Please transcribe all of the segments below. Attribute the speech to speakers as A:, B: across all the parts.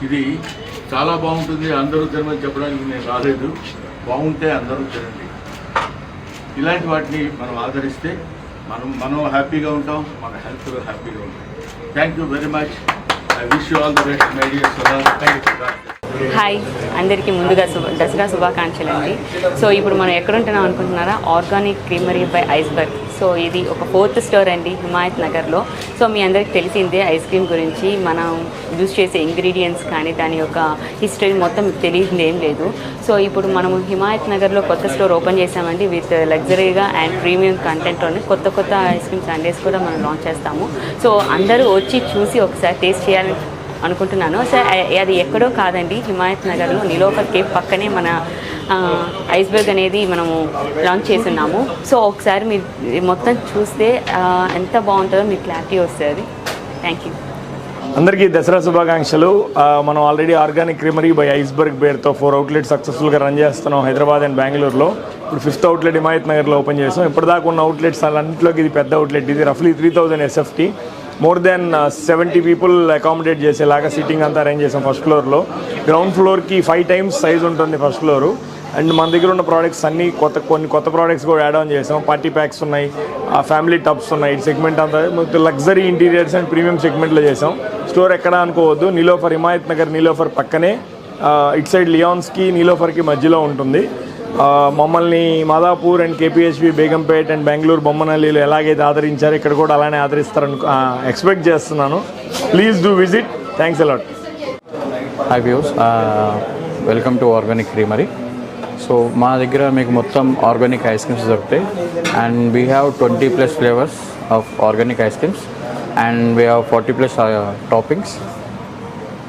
A: ఇది చాలా బాగుంటుంది. అందరూ తినమని చెప్పడానికి నేను రాలేదు. బాగుంటే అందరూ తినండి. ఇలాంటి వాటిని మనం ఆదరిస్తే మనం హ్యాపీగా ఉంటాం, మన హెల్త్ హ్యాపీగా ఉంటాం. Thank you very much. I wish you all the best my dear Sudha.
B: Hi, అందరికీ ముందుగా దసరా శుభాకాంక్షలు అండి. సో ఇప్పుడు మనం ఎక్కడుంటున్నాం అనుకుంటున్నారా? Organic creamery by iceberg. So ఇది ఒక 4th స్టోర్ అండి హిమాయత్ నగర్లో. సో మీ అందరికి తెలిసిందే ఐస్ క్రీమ్ గురించి, మనం యూజ్ చేసే ఇంగ్రీడియంట్స్ కానీ దాని యొక్క హిస్టరీ మొత్తం తెలియదు ఏం లేదు. సో ఇప్పుడు మనం హిమాయత్ నగర్లో కొత్త స్టోర్ ఓపెన్ చేసామండి విత్ లగ్జరీగా అండ్ ప్రీమియం కంటెంట్లోని కొత్త ఐస్ క్రీమ్ సండేస్ కూడా మనం లాంచ్ చేస్తాము. సో అందరూ వచ్చి చూసి ఒకసారి టేస్ట్ చేయాలని అనుకుంటున్నాను. సో అది ఎక్కడో కాదండి, హిమాయత్ నగర్లో నిలోఫర్ కేఫ్ పక్కనే మన ఐస్బర్గ్ అనేది మనము లాంచ్ చేస్తున్నాము. సో ఒకసారి మీరు మొత్తం చూస్తే ఎంత బాగుంటుందో మీకు క్లారిటీ వస్తుంది. Thank you.
C: అందరికీ దసరా శుభాకాంక్షలు. మనం already organic creamery by iceberg పేరుతో 4 అవుట్లెట్స్ సక్సెస్ఫుల్గా రన్ చేస్తున్నాం హైదరాబాద్ అండ్ బెంగళూరులో. ఇప్పుడు 5th అవుట్లెట్ హిమాయత్ నగర్లో ఓపెన్ చేస్తాం. ఇప్పటిదాకా ఉన్న అవుట్లెట్స్ అన్నింటిలోకి ఇది పెద్ద అవుట్లెట్. ఇది రఫ్లీ 3000 SFT. More than 70 people accommodate చేసేలాగా సీటింగ్ అంతా అరేంజ్ చేసాం ఫస్ట్ ఫ్లోర్లో. గ్రౌండ్ ఫ్లోర్కి 5 times సైజ్ ఉంటుంది ఫస్ట్ ఫ్లోరు. అండ్ మన దగ్గర ఉన్న ప్రోడక్ట్స్ అన్నీ కొన్ని కొత్త ప్రోడక్ట్స్ కూడా యాడ్ ఆన్ చేసాం. పార్టీ ప్యాక్స్ ఉన్నాయి, ఫ్యామిలీ టబ్స్ ఉన్నాయి. సెగ్మెంట్ అంతా లగ్జరీ ఇంటీరియర్స్ అండ్ ప్రీమియం సెగ్మెంట్లో చేసాం. స్టోర్ ఎక్కడ అనుకోవద్దు, నీలోఫర్ హిమాయత్ నగర్ నీలోఫర్ పక్కనే, ఇట్ సైడ్ లియాన్స్కి నీలోఫర్కి మధ్యలో ఉంటుంది. మమ్మల్ని Madhapur and KPHB Begumpet and Bengaluru బొమ్మనల్లిలో ఎలాగైతే ఆదరించారో ఇక్కడ కూడా అలానే ఆదరిస్తారని ఎక్స్పెక్ట్ చేస్తున్నాను. Please do visit. Thanks a lot.
D: Hi views, welcome to organic creamery. So మా దగ్గర మీకు మొత్తం ఆర్గానిక్ ఐస్ క్రీమ్స్ దొరుకుతాయి. And we have 20+ flavours of organic ice creams and we have 40+ toppings.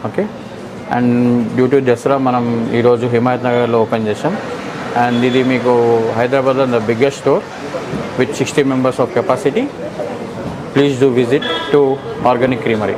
D: Okay. And due to Dasara మనం ఈరోజు హిమాయత్ నగర్లో open చేసాం. And ఇది మీకు హైదరాబాద్లో the biggest store with 60 members of capacity. Please do visit to Organic Creamery.